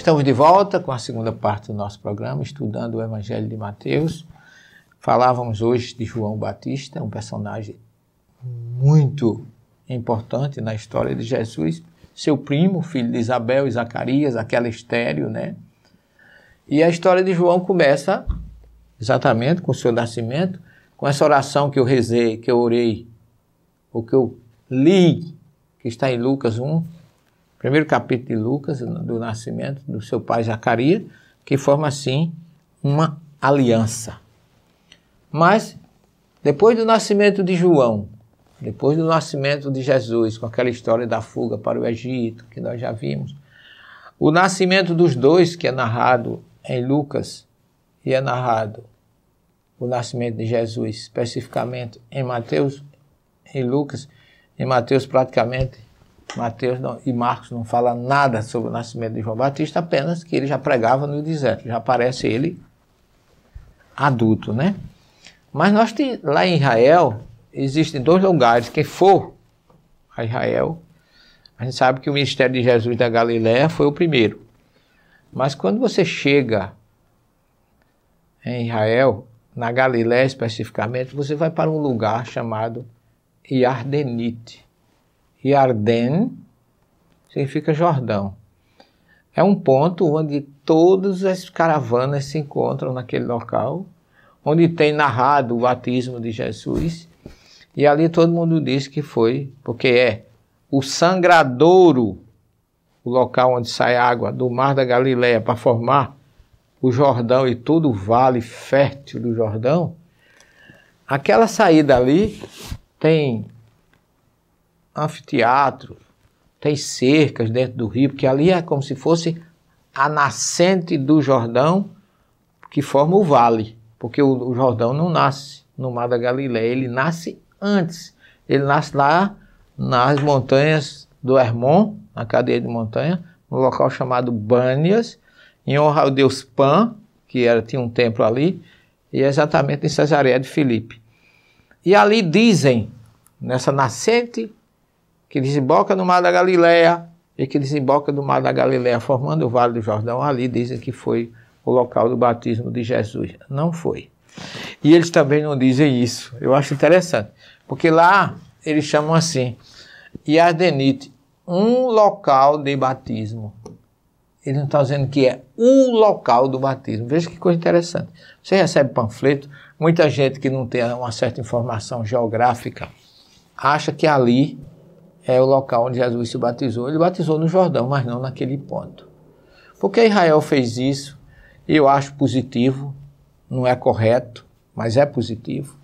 Estamos de volta com a segunda parte do nosso programa, estudando o Evangelho de Mateus. Falávamos hoje de João Batista, um personagem muito importante na história de Jesus, seu primo, filho de Isabel e Zacarias, aquela estéreo, né? E a história de João começa exatamente com o seu nascimento, com essa oração que eu rezei, que eu orei, ou que eu li, que está em Lucas 1, primeiro capítulo de Lucas, do nascimento do seu pai Zacarias, que forma assim uma aliança. Mas, depois do nascimento de João, depois do nascimento de Jesus, com aquela história da fuga para o Egito, que nós já vimos, o nascimento dos dois, que é narrado em Lucas, e é narrado o nascimento de Jesus, especificamente em Mateus, em Lucas, em Mateus praticamente, Mateus e Marcos não falam nada sobre o nascimento de João Batista, apenas que ele já pregava no deserto, já aparece ele adulto, né? Mas nós lá em Israel, existem dois lugares. Quem for a Israel, a gente sabe que o ministério de Jesus da Galileia foi o primeiro. Mas quando você chega em Israel, na Galileia especificamente, você vai para um lugar chamado Iardenite. Iarden significa Jordão. É um ponto onde todas as caravanas se encontram naquele local, onde tem narrado o batismo de Jesus. E ali todo mundo diz que foi, porque é o sangradouro, o local onde sai água do mar da Galileia para formar o Jordão e todo o vale fértil do Jordão. Aquela saída ali tem anfiteatro, tem cercas dentro do rio, porque ali é como se fosse a nascente do Jordão que forma o vale, porque o Jordão não nasce no mar da Galileia, ele nasce antes, ele nasce lá nas montanhas do Hermon, na cadeia de montanha, no local chamado Bânias, em honra ao deus Pan, que tinha um templo ali, e exatamente em Cesareia de Filipe. E ali dizem, nessa nascente que desemboca no mar da Galileia e que desemboca do mar da Galileia, formando o Vale do Jordão, ali dizem que foi o local do batismo de Jesus. Não foi. E eles também não dizem isso. Eu acho interessante, porque lá eles chamam assim, Iardenite, um local de batismo. Eles não estão dizendo que é o local do batismo. Veja que coisa interessante. Você recebe panfleto, muita gente que não tem uma certa informação geográfica acha que ali é o local onde Jesus se batizou. Ele batizou no Jordão, mas não naquele ponto. Porque Israel fez isso, e eu acho positivo, não é correto, mas é positivo,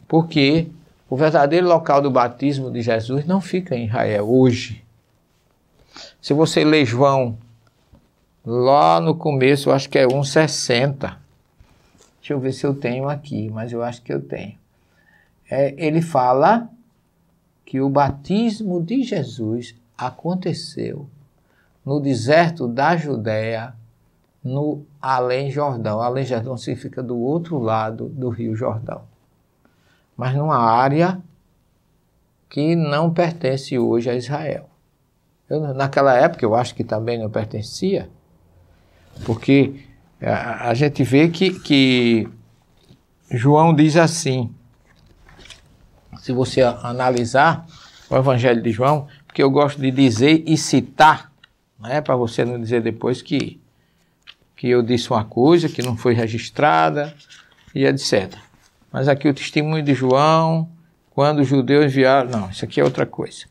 porque o verdadeiro local do batismo de Jesus não fica em Israel hoje. Se você ler João, lá no começo, eu acho que é 1,60. Deixa eu ver se eu tenho aqui, mas eu acho que eu tenho. Ele fala que o batismo de Jesus aconteceu no deserto da Judéia, no Além Jordão. Além Jordão significa do outro lado do Rio Jordão. Mas numa área que não pertence hoje a Israel. Naquela época eu acho que também não pertencia, porque a gente vê que João diz assim, se você analisar o Evangelho de João, porque eu gosto de dizer e citar, né, para você não dizer depois que eu disse uma coisa que não foi registrada e etc. Mas aqui o testemunho de João, quando os judeus enviaram... Não, isso aqui é outra coisa.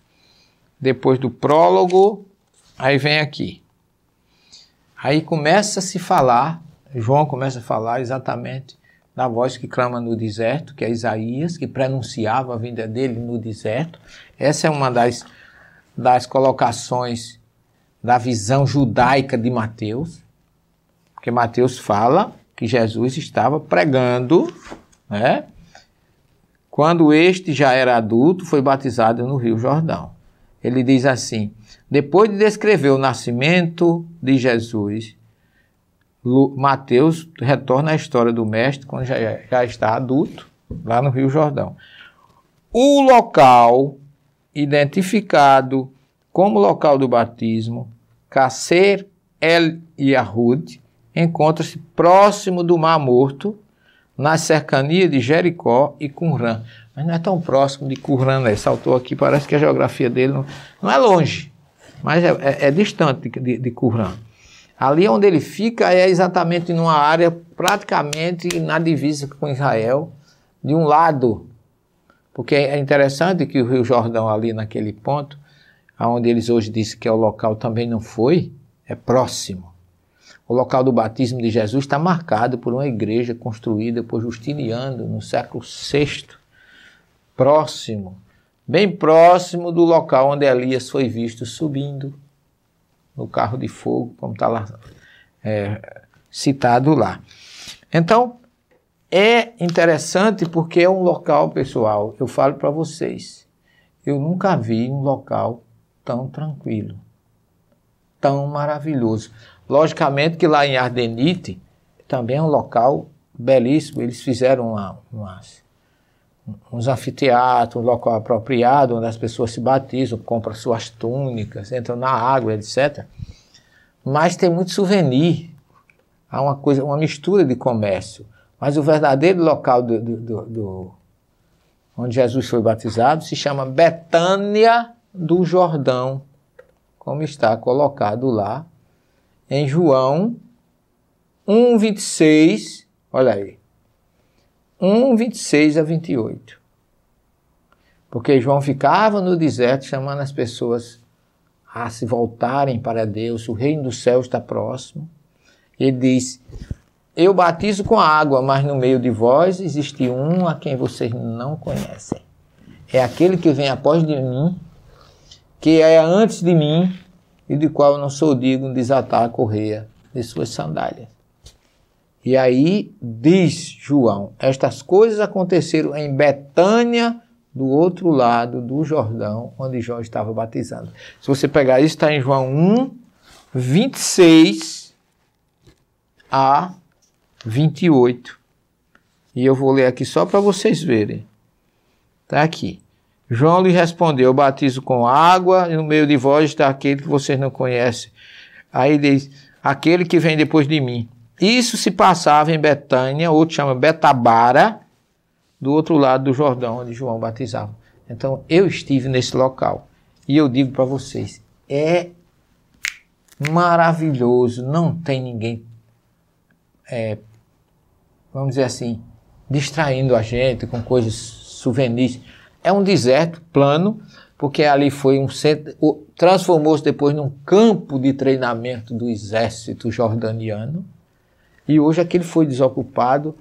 Depois do prólogo, aí vem aqui. Aí começa a se falar, João começa a falar exatamente da voz que clama no deserto, que é Isaías, que prenunciava a vinda dele no deserto. Essa é uma das colocações da visão judaica de Mateus, porque Mateus fala que Jesus estava pregando, né? Quando este já era adulto, foi batizado no Rio Jordão. Ele diz assim, depois de descrever o nascimento de Jesus, Mateus retorna à história do mestre quando já está adulto, lá no Rio Jordão. O local identificado como local do batismo, Kasser El Yahud encontra-se próximo do Mar Morto, nas cercanias de Jericó e Qumran. Mas não é tão próximo de Qumran, né? Esse autor aqui parece que a geografia dele não é longe, mas é distante de Qumran. Ali onde ele fica é exatamente numa área praticamente na divisa com Israel, de um lado, porque é interessante que o Rio Jordão ali naquele ponto, onde eles hoje dizem que é o local, também não foi, é próximo. O local do batismo de Jesus está marcado por uma igreja construída por Justiniano no século VI, próximo, bem próximo do local onde Elias foi visto subindo no carro de fogo, como está lá citado lá. Então, é interessante porque é um local, pessoal, eu falo para vocês, eu nunca vi um local tão tranquilo, tão maravilhoso. Logicamente que lá em Ardenite também é um local belíssimo, eles fizeram uns anfiteatros, um local apropriado, onde as pessoas se batizam, compram suas túnicas, entram na água, etc. Mas tem muito souvenir, há uma mistura de comércio. Mas o verdadeiro local onde Jesus foi batizado se chama Betânia do Jordão, como está colocado lá em João 1:26, olha aí, 1:26 a 28. Porque João ficava no deserto chamando as pessoas a se voltarem para Deus, o reino do céu está próximo. Ele diz: eu batizo com água, mas no meio de vós existe um a quem vocês não conhecem. É aquele que vem após de mim, que é antes de mim, e de qual eu não sou digno de desatar a correia de suas sandálias. E aí diz João, estas coisas aconteceram em Betânia, do outro lado do Jordão, onde João estava batizando. Se você pegar isso, está em João 1:26 a 28. E eu vou ler aqui só para vocês verem. Está aqui. João lhe respondeu: eu batizo com água, e no meio de vós está aquele que vocês não conhecem. Aí diz: aquele que vem depois de mim. Isso se passava em Betânia, outro chama Betabara, do outro lado do Jordão, onde João batizava. Então, eu estive nesse local. E eu digo para vocês, é maravilhoso, não tem ninguém, vamos dizer assim, distraindo a gente com coisas souvenirs. É um deserto plano, porque ali foi um centro, transformou-se depois num campo de treinamento do exército jordaniano, e hoje aquele foi desocupado,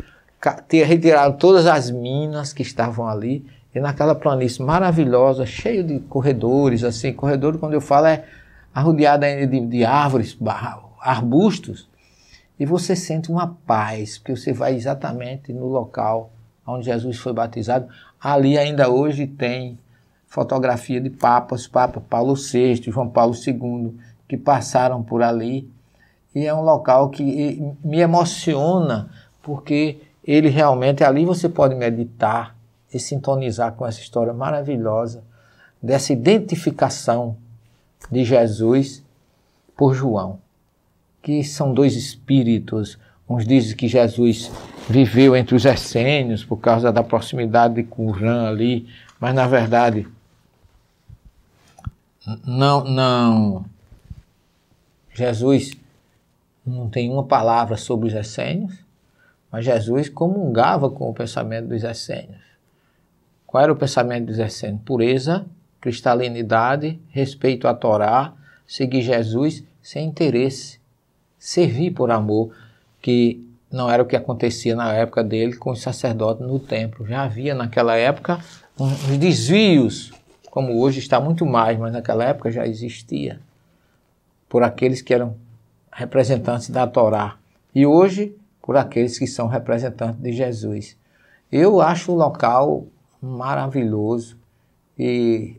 retiraram todas as minas que estavam ali, e naquela planície maravilhosa, cheio de corredores, assim, corredor, quando eu falo, é arrodeado de árvores, arbustos, e você sente uma paz, porque você vai exatamente no local onde Jesus foi batizado. Ali ainda hoje tem fotografia de papas, Papa Paulo VI, João Paulo II, que passaram por ali, e é um local que me emociona, porque ele realmente, ali você pode meditar e sintonizar com essa história maravilhosa, dessa identificação de Jesus por João, que são dois espíritos. Uns dizem que Jesus viveu entre os essênios por causa da proximidade de Qumran ali, mas na verdade não. Jesus não tem uma palavra sobre os essênios, mas Jesus comungava com o pensamento dos essênios. Qual era o pensamento dos essênios? Pureza, cristalinidade, respeito à Torá, seguir Jesus sem interesse, servir por amor, que não era o que acontecia na época dele com os sacerdotes no templo. Já havia naquela época uns desvios, como hoje está muito mais, mas naquela época já existia, por aqueles que eram representantes da Torá. E hoje, por aqueles que são representantes de Jesus. Eu acho o local maravilhoso, e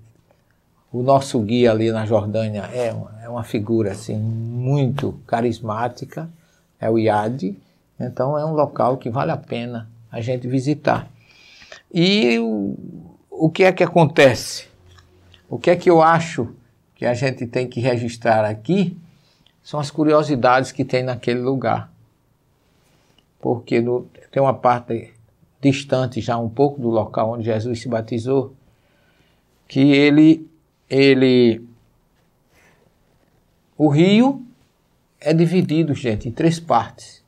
o nosso guia ali na Jordânia é uma figura assim, muito carismática, é o Iade. Então é um local que vale a pena a gente visitar. E o que é que acontece? O que é que eu acho que a gente tem que registrar aqui são as curiosidades que tem naquele lugar. Porque tem uma parte distante já um pouco do local onde Jesus se batizou, que o rio é dividido, gente, em 3 partes.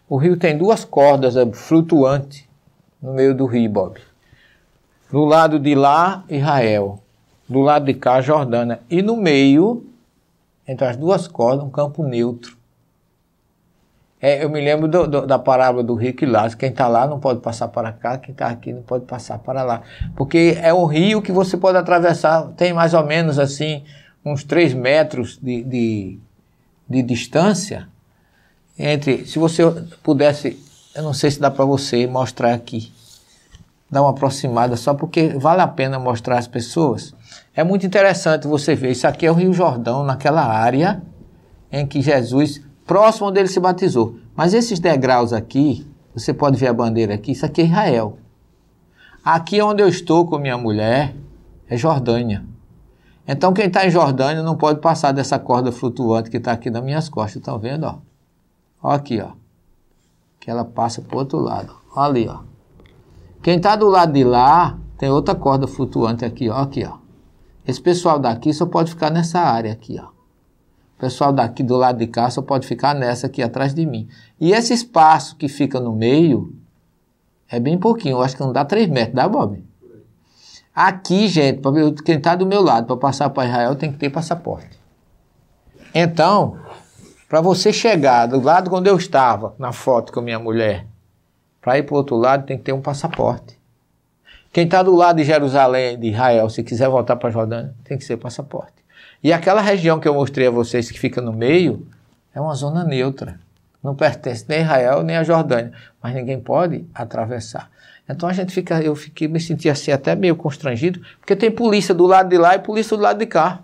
O rio tem 2 cordas flutuantes no meio do rio, Bob. Do lado de lá, Israel. Do lado de cá, Jordânia. E no meio, entre as 2 cordas, um campo neutro. Eu me lembro da parábola do rico e Lázaro. Quem está lá não pode passar para cá, quem está aqui não pode passar para lá. Porque é um rio que você pode atravessar, tem mais ou menos assim, uns 3 metros de distância. Se você pudesse, eu não sei se dá para você mostrar aqui, dar uma aproximada só porque vale a pena mostrar às pessoas. É muito interessante você ver, isso aqui é o Rio Jordão, naquela área em que Jesus, próximo onde ele se batizou. Mas esses degraus aqui, você pode ver a bandeira aqui, isso aqui é Israel. Aqui onde eu estou com minha mulher é Jordânia. Então quem está em Jordânia não pode passar dessa corda flutuante que está aqui nas minhas costas, estão vendo? Ó? Ó aqui, ó. Que ela passa para o outro lado. Ó ali, ó. Quem está do lado de lá, tem outra corda flutuante aqui, ó. Aqui, ó. Esse pessoal daqui só pode ficar nessa área aqui, ó. O pessoal daqui do lado de cá só pode ficar nessa aqui atrás de mim. E esse espaço que fica no meio é bem pouquinho. Eu acho que não dá 3 metros, dá, Bob? Aqui, gente, quem está do meu lado para passar para Israel tem que ter passaporte. Então, para você chegar do lado onde eu estava, na foto com a minha mulher, para ir para o outro lado tem que ter um passaporte. Quem está do lado de Jerusalém, de Israel, se quiser voltar para a Jordânia, tem que ser passaporte. E aquela região que eu mostrei a vocês que fica no meio, é uma zona neutra. Não pertence nem a Israel, nem a Jordânia. Mas ninguém pode atravessar. Então me senti assim até meio constrangido, porque tem polícia do lado de lá e polícia do lado de cá.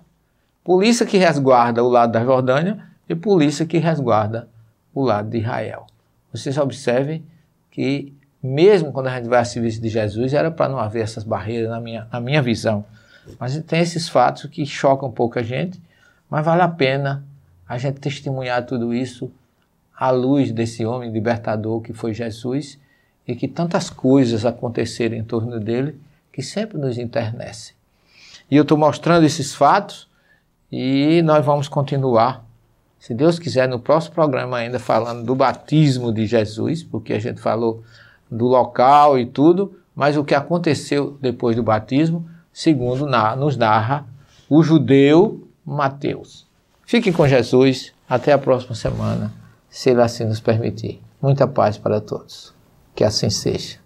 Polícia que resguarda o lado da Jordânia e polícia que resguarda o lado de Israel. Vocês observem que mesmo quando a gente vai a serviço de Jesus, era para não haver essas barreiras na minha visão. Mas tem esses fatos que chocam um pouco a gente, mas vale a pena a gente testemunhar tudo isso à luz desse homem libertador que foi Jesus e que tantas coisas aconteceram em torno dele que sempre nos enternecem. E eu estou mostrando esses fatos e nós vamos continuar, se Deus quiser, no próximo programa ainda falando do batismo de Jesus, porque a gente falou do local e tudo, mas o que aconteceu depois do batismo, segundo nos narra o judeu Mateus. Fiquem com Jesus, até a próxima semana, se ele assim nos permitir. Muita paz para todos. Que assim seja.